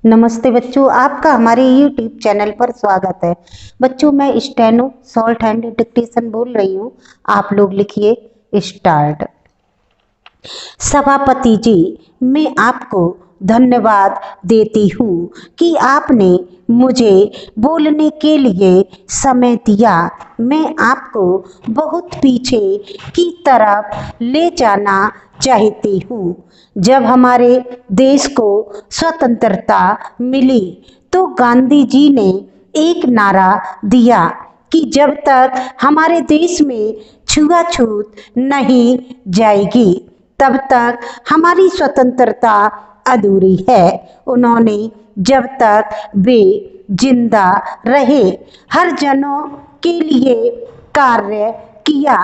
नमस्ते बच्चों, आपका हमारे YouTube चैनल पर स्वागत है। बच्चों, मैं स्टेनो सॉल्ट एंड डिक्टेशन बोल रही हूँ। आप लोग लिखिए स्टार्ट। सभापति जी, मैं आपको धन्यवाद देती हूँ कि आपने मुझे बोलने के लिए समय दिया। मैं आपको बहुत पीछे की तरफ ले जाना चाहती हूँ। जब हमारे देश को स्वतंत्रता मिली तो गांधी जी ने एक नारा दिया कि जब तक हमारे देश में छुआछूत नहीं जाएगी तब तक हमारी स्वतंत्रता अधूरी है। उन्होंने जब तक वे जिंदा रहे हर जनों के लिए कार्य किया।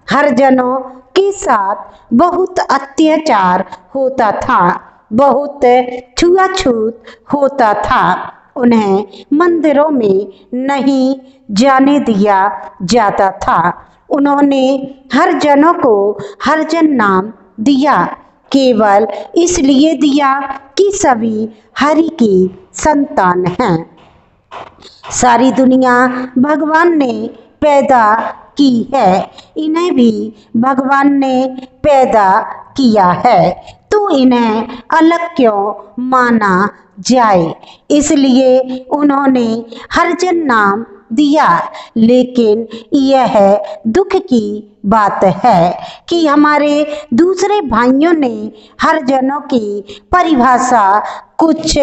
हर जनों के साथ बहुत अत्याचार होता था, बहुत छुआछूत होता था। उन्हें मंदिरों में नहीं जाने दिया जाता था। उन्होंने हर जनों को हरिजन नाम दिया, केवल इसलिए दिया कि सभी हरि की संतान हैं। सारी दुनिया भगवान ने पैदा की है, इन्हें भी भगवान ने पैदा किया है, तो इन्हें अलग क्यों माना जाए। इसलिए उन्होंने हरिजन नाम दिया। लेकिन यह दुख की बात है कि हमारे दूसरे भाइयों ने हरिजनों की परिभाषा कुछ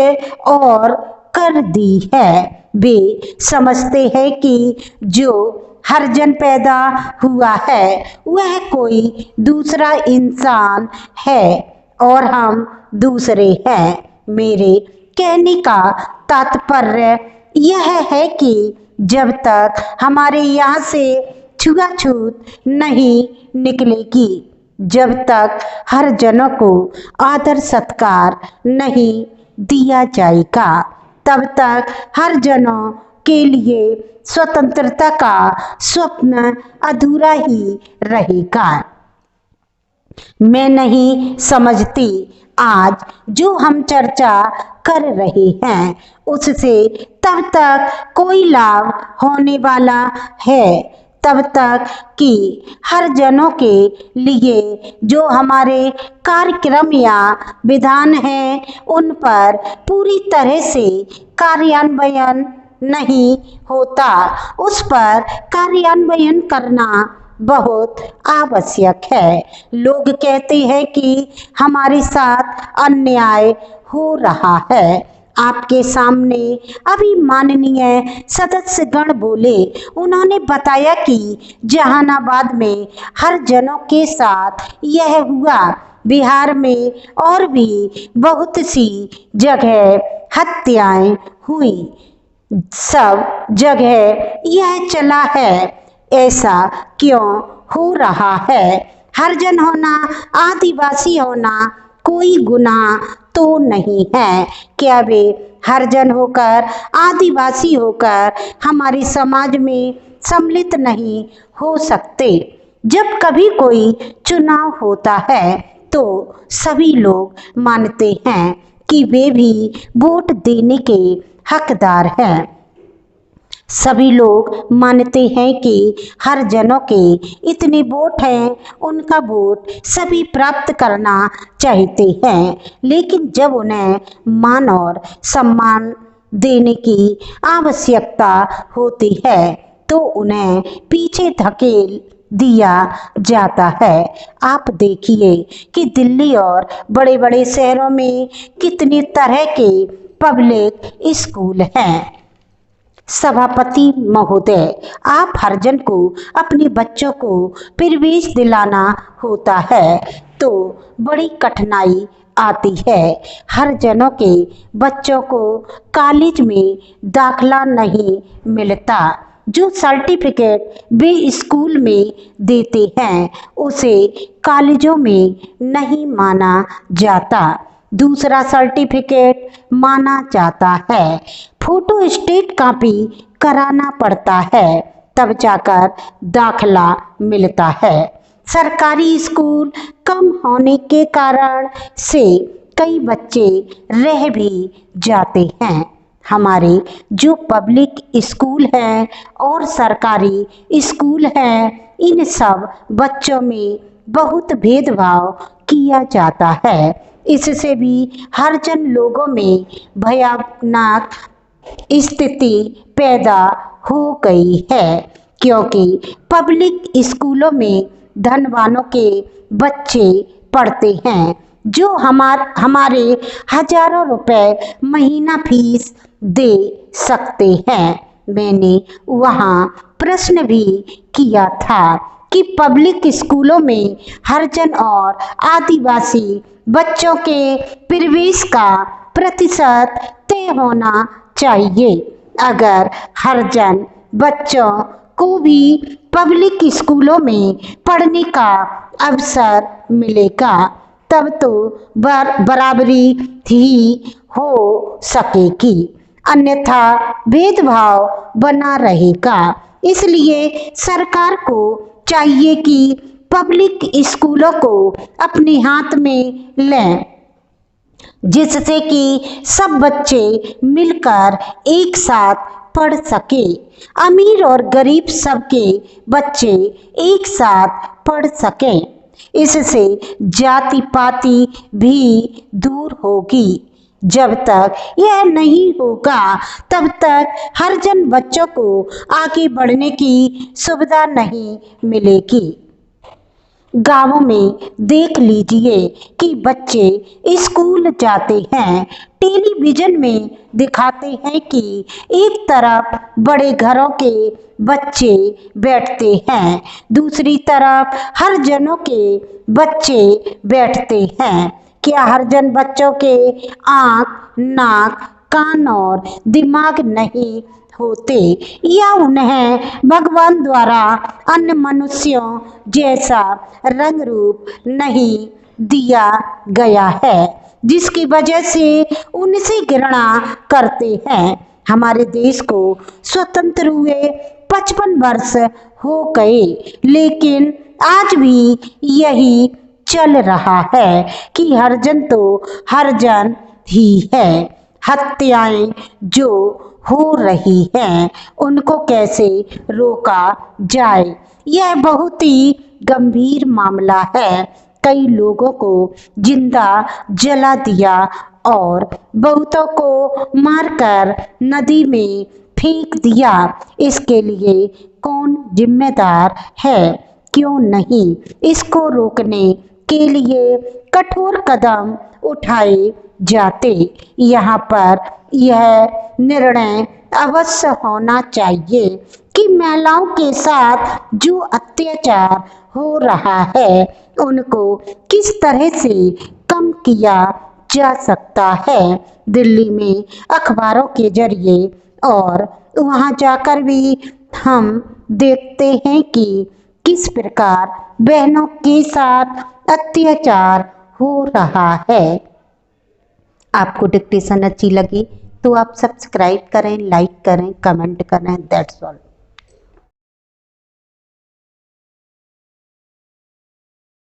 और कर दी है। वे समझते हैं कि जो हरिजन पैदा हुआ है वह कोई दूसरा इंसान है और हम दूसरे हैं। मेरे कहने का तात्पर्य यह है कि जब तक हमारे यहाँ से छुआछूत नहीं निकलेगी, जब तक हर जनों को आदर सत्कार नहीं दिया जाएगा, तब तक हर जनों के लिए स्वतंत्रता का स्वप्न अधूरा ही रहेगा। मैं नहीं समझती आज जो हम चर्चा कर रहे हैं उससे तब तक कोई लाभ होने वाला है तब तक कि हर जनों के लिए जो हमारे कार्यक्रम या विधान हैं उन पर पूरी तरह से कार्यान्वयन नहीं होता। उस पर कार्यान्वयन करना बहुत आवश्यक है। लोग कहते हैं कि हमारे साथ अन्याय हो रहा है। आपके सामने अभी माननीय सदस्यगण बोले। उन्होंने बताया कि जहानाबाद में हर जनों के साथ यह हुआ। बिहार में और भी बहुत सी जगह हत्याएं हुई। सब जगह यह चला है। ऐसा क्यों हो रहा है? हरिजन होना, आदिवासी होना कोई गुनाह तो नहीं है। क्या वे हरिजन होकर, आदिवासी होकर हमारे समाज में सम्मिलित नहीं हो सकते? जब कभी कोई चुनाव होता है तो सभी लोग मानते हैं कि वे भी वोट देने के हकदार हैं। सभी लोग मानते हैं कि हर जनों के इतने वोट हैं, उनका वोट सभी प्राप्त करना चाहते हैं। लेकिन जब उन्हें मान और सम्मान देने की आवश्यकता होती है तो उन्हें पीछे धकेल दिया जाता है। आप देखिए कि दिल्ली और बड़े बड़े शहरों में कितने तरह के पब्लिक स्कूल हैं। सभापति महोदय, आप हरिजन को अपने बच्चों को प्रवेश दिलाना होता है तो बड़ी कठिनाई आती है। हरिजनों के बच्चों को कॉलेज में दाखला नहीं मिलता। जो सर्टिफिकेट वे स्कूल में देते हैं उसे कॉलेजों में नहीं माना जाता। दूसरा सर्टिफिकेट माना जाता है। फोटो स्टेट कॉपी कराना पड़ता है तब जाकर दाखला मिलता है। सरकारी स्कूल कम होने के कारण से कई बच्चे रह भी जाते हैं। हमारे जो पब्लिक स्कूल हैं और सरकारी स्कूल हैं, इन सब बच्चों में बहुत भेदभाव किया जाता है। इससे भी हरिजन लोगों में भयानक स्थिति पैदा हो गई है, क्योंकि पब्लिक स्कूलों में धनवानों के बच्चे पढ़ते हैं जो हमारे हजारों रुपए महीना फीस दे सकते हैं। मैंने वहाँ प्रश्न भी किया था कि पब्लिक स्कूलों में हरिजन और आदिवासी बच्चों के प्रवेश का प्रतिशत तय होना चाहिए। अगर हरिजन बच्चों को भी पब्लिक स्कूलों में पढ़ने का अवसर मिलेगा, तब तो बराबरी ही हो सकेगी, अन्यथा भेदभाव बना रहेगा। इसलिए सरकार को चाहिए कि पब्लिक स्कूलों को अपने हाथ में लें, जिससे कि सब बच्चे मिलकर एक साथ पढ़ सके। अमीर और गरीब सबके बच्चे एक साथ पढ़ सकें। इससे जाति पाति भी दूर होगी। जब तक यह नहीं होगा, तब तक हरिजन बच्चों को आगे बढ़ने की सुविधा नहीं मिलेगी। गांवों में देख लीजिए कि बच्चे स्कूल जाते हैं, टेलीविजन में दिखाते हैं कि एक तरफ बड़े घरों के बच्चे बैठते हैं, दूसरी तरफ हरिजनों के बच्चे बैठते हैं। क्या हरिजन बच्चों के आँख, नाक, कान और दिमाग नहीं होते, या उन्हें भगवान द्वारा अन्य मनुष्यों जैसा रंग रूप नहीं दिया गया है, जिसकी वजह से उनसे घृणा करते हैं? हमारे देश को स्वतंत्र हुए 55 वर्ष हो गए, लेकिन आज भी यही चल रहा है कि हरिजन तो हरिजन ही है। हत्याएं जो हो रही हैं, उनको कैसे रोका जाए, यह बहुत ही गंभीर मामला है। कई लोगों को जिंदा जला दिया और बहुतों को मारकर नदी में फेंक दिया। इसके लिए कौन जिम्मेदार है? क्यों नहीं इसको रोकने के लिए कठोर कदम उठाए जाते? यहाँ पर यह निर्णय अवश्य होना चाहिए कि महिलाओं के साथ जो अत्याचार हो रहा है, उनको किस तरह से कम किया जा सकता है। दिल्ली में अखबारों के जरिए और वहाँ जाकर भी हम देखते हैं कि किस प्रकार बहनों के साथ अत्याचार हो रहा है। आपको डिक्टेशन अच्छी लगी तो आप सब्सक्राइब करें, लाइक करें, कमेंट करें। That's all.